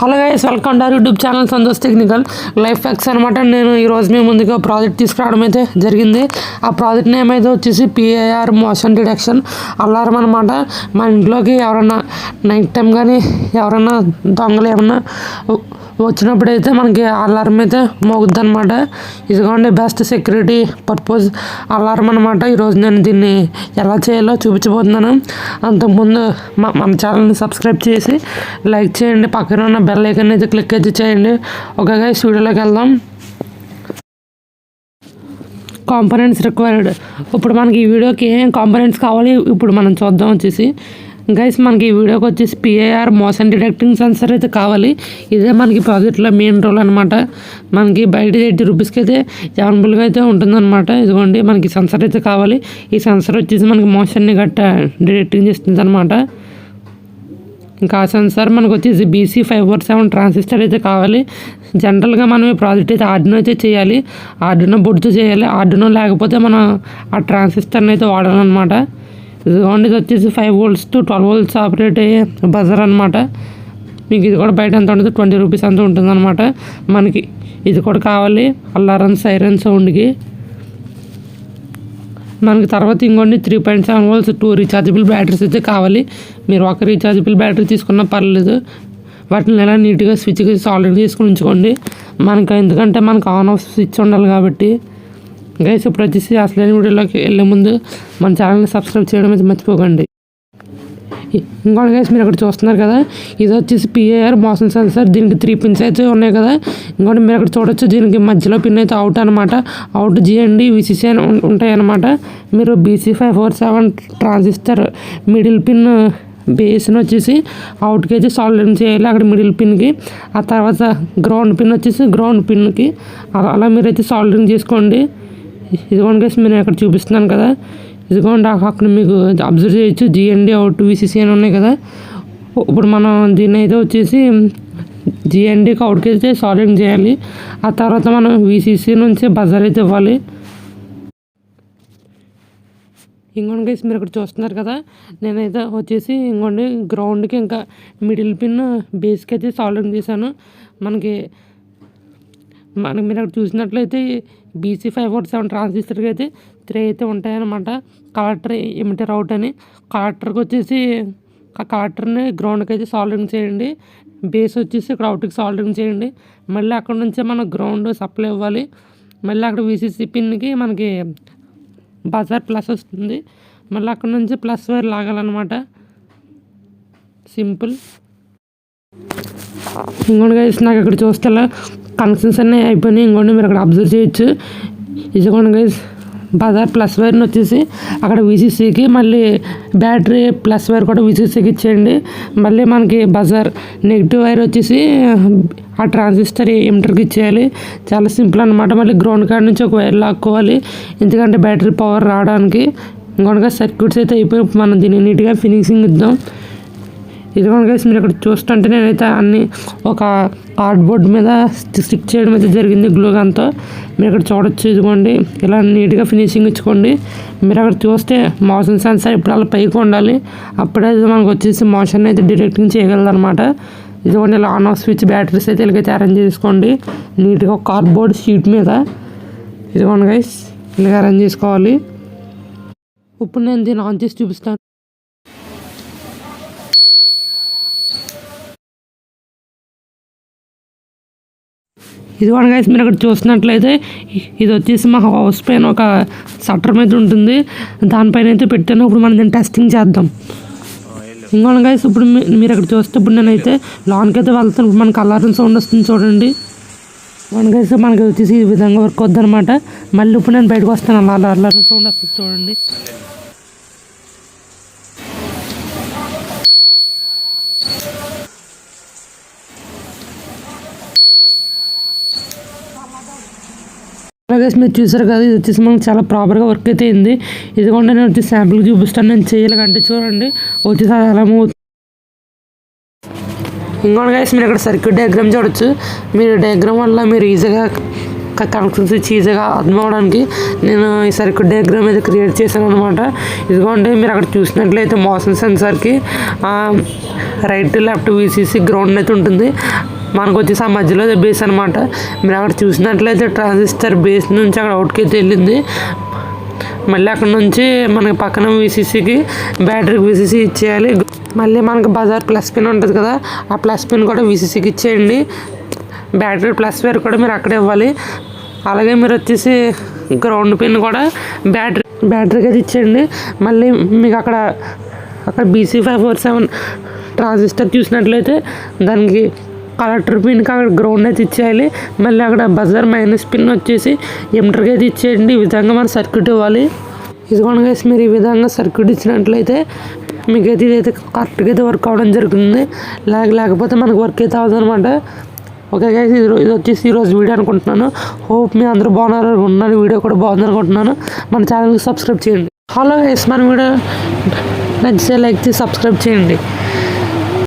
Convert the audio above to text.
Hello guys, welcome to YouTube channel Santosh technical life facts అనమాట. నేను ఈరోజు మీ ముందుగా ప్రాజెక్ట్ తీసుకురావడం అయితే జరిగింది. ఆ ప్రాజెక్ట్ నేమ్ అయితే వచ్చేసి PIR మోషన్ డిటెక్షన్ అలారం అనమాట. మన ఇంట్లోకి ఎవరన్నా నైట్ టైం కానీ ఎవరన్నా దొంగలు ఏమన్నా వచ్చినప్పుడు అయితే మనకి అలారం అయితే మోగుద్ది అనమాట. ఇదిగోండి బెస్ట్ సెక్యూరిటీ పర్పస్ అలారం అనమాట. ఈరోజు నేను దీన్ని ఎలా చేయాలో చూపించబోతున్నాను. అంతకుముందు మన ఛానల్ని సబ్స్క్రైబ్ చేసి లైక్ చేయండి, పక్కన ఉన్న బెల్ ఐకాన్ అయితే క్లిక్ అయితే చేయండి. ఓకే గైస్, వీడియోలోకి వెళ్దాం. Components required. ఇప్పుడు మనకి ఈ వీడియోకి ఏం కాంపోనెంట్స్ కావాలి ఇప్పుడు మనం చూద్దాం. వచ్చేసి గైస్, మనకి ఈ వీడియోకి వచ్చేసి PIR మోషన్ డిటెక్టింగ్ సెన్సర్ అయితే కావాలి. ఇదే మనకి ప్రాజెక్ట్లో మెయిన్ రోల్ అనమాట. మనకి బయట 80 రూపీస్కి అయితే అవైలబుల్గా అయితే ఉంటుందన్నమాట. ఇదిగోండి మనకి సెన్సర్ అయితే కావాలి. ఈ సెన్సర్ వచ్చేసి మనకి మోషన్ని గట్ట డిటెక్టింగ్ చేస్తుంది అనమాట. ఇంకా ఆ సెన్సార్ మనకు వచ్చేసి BC547 ట్రాన్సిస్టర్ అయితే కావాలి. జనరల్గా మనం ఈ ప్రాజెక్ట్ అయితే ఆర్డినో అయితే చేయాలి. ఆర్డినో బోర్డుతో చేయాలి. ఆర్డినో లేకపోతే మనం ఆ ట్రాన్సిస్టర్ని అయితే వాడాలన్నమాట. ఇదిగోండి ఇది వచ్చేసి 5 volts to 12 volts ఆపరేట్ అయ్యే బజర్ అనమాట. మీకు ఇది కూడా బయట ఎంత ఉంటుంది, 20 రూపీస్ అంతా ఉంటుందన్నమాట. మనకి ఇది కూడా కావాలి అలారం సైరన్ సౌండ్కి. మనకి తర్వాత ఇంకోండి 3.7 volts 2 రీఛార్జబుల్ బ్యాటరీస్ అయితే కావాలి. మీరు ఒక రీఛార్జబుల్ బ్యాటరీ తీసుకున్నా పర్లేదు. వాటిని ఎలా నీట్గా స్విచ్కి సాల్డర్ చేసుకుని ఉంచుకోండి. మనకి ఎందుకంటే మనకు ఆన్ ఆఫ్ స్విచ్ ఉండాలి కాబట్టి. గైస్, ఇప్పుడు వచ్చేసి అసలైన వీడియోలోకి వెళ్ళే ముందు మన ఛానల్ని సబ్స్క్రైబ్ చేయడం అయితే మర్చిపోకండి. ఇంకోటి గైస్, మీరు అక్కడ చూస్తున్నారు కదా, ఇది వచ్చేసి PIR మోషన్ సెన్సర్. దీనికి 3 pins అయితే ఉన్నాయి కదా. ఇంకోటి మీరు అక్కడ చూడొచ్చు, దీనికి మధ్యలో పిన్ అయితే అవుట్ అనమాట. అవుట్ GND VCC అని ఉంటాయి అనమాట. మీరు BC547 ట్రాన్సిస్టర్ మిడిల్ పిన్ బేస్ని వచ్చేసి అవుట్కి అయితే సాల్డరింగ్ చేయాలి అక్కడ మిడిల్ పిన్కి. ఆ తర్వాత గ్రౌండ్ పిన్ వచ్చేసి గ్రౌండ్ పిన్కి అలా మీరైతే సాల్డరింగ్ చేసుకోండి. ఇదిగోండి గైస్, నేను అక్కడ చూపిస్తున్నాను కదా, ఇదిగోండి అక్కడ మీకు అబ్జర్వ్ చేయొచ్చు GND అవుట్ VCC అని ఉన్నాయి కదా. ఇప్పుడు మనం దీన్ని అయితే వచ్చేసి GNDకి అవుట్కి అయితే సాల్డరింగ్ చేయాలి. ఆ తర్వాత మనం VCC నుంచి బజర్ అయితే ఇవ్వాలి. ఇంకోండి గైస్, మీరు ఇక్కడ చూస్తున్నారు కదా, నేనైతే వచ్చేసి ఇంకోండి గ్రౌండ్కి ఇంకా మిడిల్ పిన్ బేస్కి అయితే సాల్డరింగ్ చేశాను. మనకి మీరు అక్కడ చూసినట్లయితే BC547 ట్రాన్సిస్టర్కి అయితే 3 అయితే ఉంటాయన్నమాట. కలెక్టర్ ఎమిటర్ అవుట్ అని. కలెక్టర్కి వచ్చేసి కలెక్టర్ని గ్రౌండ్కి అయితే సాల్డరింగ్ చేయండి. బేస్ వచ్చేసి ఇక్కడ అవుట్కి సాల్డరింగ్ చేయండి. మళ్ళీ అక్కడ నుంచే మనం గ్రౌండ్ సప్లై ఇవ్వాలి. మళ్ళీ అక్కడ VCC పిన్కి మనకి బజార్ ప్లస్ వస్తుంది. మళ్ళీ అక్కడ నుంచి ప్లస్ వైర్ లాగాలన్నమాట. సింపుల్. ఇంకోటి గైస్, నాకు ఇక్కడ చూస్తే కనెక్షన్స్ అన్నీ అయిపోయినాయి. ఇంకోటి మీరు అక్కడ అబ్జర్వ్ చేయొచ్చు. ఇదిగోండి గైస్, బజార్ ప్లస్ వైర్ని వచ్చేసి అక్కడ VCCకి, మళ్ళీ బ్యాటరీ ప్లస్ వైర్ కూడా VCCకి ఇచ్చేయండి. మళ్ళీ మనకి బజార్ నెగిటివ్ వైర్ వచ్చేసి ఆ ట్రాన్సిస్టర్ ఎమిటర్కి ఇచ్చేయాలి. చాలా సింపుల్ అనమాట. మళ్ళీ గ్రౌండ్ కార్డ్ నుంచి ఒక వైర్ లాక్కోవాలి, ఎందుకంటే బ్యాటరీ పవర్ రావడానికి. ఇంకొక సర్క్యూట్స్ అయితే అయిపోయి మనం దీన్ని నీట్గా ఫినిషింగ్ ఇద్దాం. ఇదిగోండి గైస్, మీరు ఇక్కడ చూస్తుంటే నేనైతే అన్ని ఒక కార్డ్బోర్డ్ మీద స్టిక్ చేయడం అయితే జరిగింది గ్లూ గన్తో. మీరు ఇక్కడ చూడొచ్చు. ఇదిగోండి ఇలా నీట్గా ఫినిషింగ్ ఇచ్చుకోండి. మీరు అక్కడ చూస్తే మోషన్ సెన్సార్ ఇప్పుడు అలా పైకి ఉండాలి. అప్పుడే మనకు వచ్చేసి మోషన్ అయితే డిటెక్టింగ్ చేయగలదు అనమాట. ఇదిగోండి ఇలా ఆన్ ఆఫ్ స్విచ్ బ్యాటరీస్ అయితే ఇలాగైతే అరేంజ్ చేసుకోండి నీట్గా ఒక కార్డ్బోర్డ్ షీట్ మీద. ఇదిగోండి గైస్, ఇలాగ అరేంజ్ చేసుకోవాలి. ఇప్పుడు నేను దీన్ని ఆన్ చేసి చూపిస్తాను. ఇదిగోండి గైస్, మీరు అక్కడ చూసినట్లయితే ఇది వచ్చేసి మా హౌస్ పైన ఒక షట్టర్ మీద ఉంటుంది. దానిపైన అయితే పెట్టాను. ఇప్పుడు మనం దీన్ని టెస్టింగ్ చేద్దాం. ఇంకోటి గైస్, ఇప్పుడు మీరు అక్కడ చూస్తే ఇప్పుడు నేనైతే లాన్కి అయితే వెళ్తాను. ఇప్పుడు మనకు అలారం సౌండ్ వస్తుంది చూడండి. వన్ గైస్, మనకి వచ్చేసి ఈ విధంగా వర్క్ అవుద్ది అనమాట. మళ్ళీ ఇప్పుడు నేను బయటకు వస్తాను, అలారం సౌండ్ వస్తుంది చూడండి. అలాగే మీరు చూసారు కదా, ఇది వచ్చేసి మనకు చాలా ప్రాపర్గా వర్క్ అయితే అయింది. ఇదిగోండి నేను వచ్చి శాంపుల్కి చూపిస్తాను నేను చేయాలంటే చూడండి వచ్చేసి అది ఎలా మూవ్. ఇంకోటి గైస్, మీరు ఇక్కడ సర్క్యూట్ డయాగ్రామ్ చూడొచ్చు. మీరు డయాగ్రామ్ వల్ల మీరు ఈజీగా కనెక్షన్స్ ఈజీగా అర్థం అవడానికి నేను ఈ సర్క్యూట్ డయాగ్రామ్ అయితే క్రియేట్ చేశాను అనమాట. ఇదిగోండి మీరు అక్కడ చూసినట్లయితే మోషన్ సెన్సార్కి రైట్ లెఫ్ట్ VCC గ్రౌండ్ అయితే ఉంటుంది. మనకు వచ్చేసి ఆ మధ్యలో బేస్ అనమాట. మీరు అక్కడ చూసినట్లయితే ట్రాన్సిస్టర్ బేస్ నుంచి అక్కడ అవుట్కి అయితే వెళ్ళింది. మళ్ళీ అక్కడ నుంచి మనకి పక్కన వీసీసీకి బ్యాటరీకి వీసీసీ ఇచ్చేయాలి. మళ్ళీ మనకి బజార్ ప్లస్ పిన్ ఉంటుంది కదా, ఆ ప్లస్ పిన్ కూడా వీసీసీకి ఇచ్చేయండి. బ్యాటరీ ప్లస్ వేర్ కూడా మీరు అక్కడే ఇవ్వాలి. అలాగే మీరు వచ్చేసి గ్రౌండ్ పిన్ కూడా బ్యాటరీకి అది ఇచ్చేయండి. మళ్ళీ మీకు అక్కడ BC547 ట్రాన్సిస్టర్ చూసినట్లయితే దానికి కలెక్టర్ పిన్కి అక్కడ గ్రౌండ్ అయితే ఇచ్చేయాలి. మళ్ళీ అక్కడ బజార్ మైనస్ పిన్ వచ్చేసి ఎమిటర్కి అయితే ఇచ్చేయండి. ఈ విధంగా మనం సర్క్యూట్ ఇవ్వాలి. ఇదిగోండి గైస్, మీరు ఈ విధంగా సర్క్యూట్ ఇచ్చినట్లయితే మీకు అయితే ఇదైతే కరెక్ట్గా అయితే వర్క్ అవ్వడం జరుగుతుంది. లేకపోతే మనకు వర్క్ అయితే అవ్వదు అనమాట. ఓకే గైస్, ఇది వచ్చేసి ఈరోజు వీడియో అనుకుంటున్నాను. హోప్ మీ అందరూ బాగున్నారు అనుకుంటున్నాను. వీడియో కూడా బాగుంది అనుకుంటున్నాను. మన ఛానల్కి సబ్స్క్రైబ్ చేయండి. హలో గైస్, మన వీడియో నచ్చితే లైక్ చేసి సబ్స్క్రైబ్ చేయండి.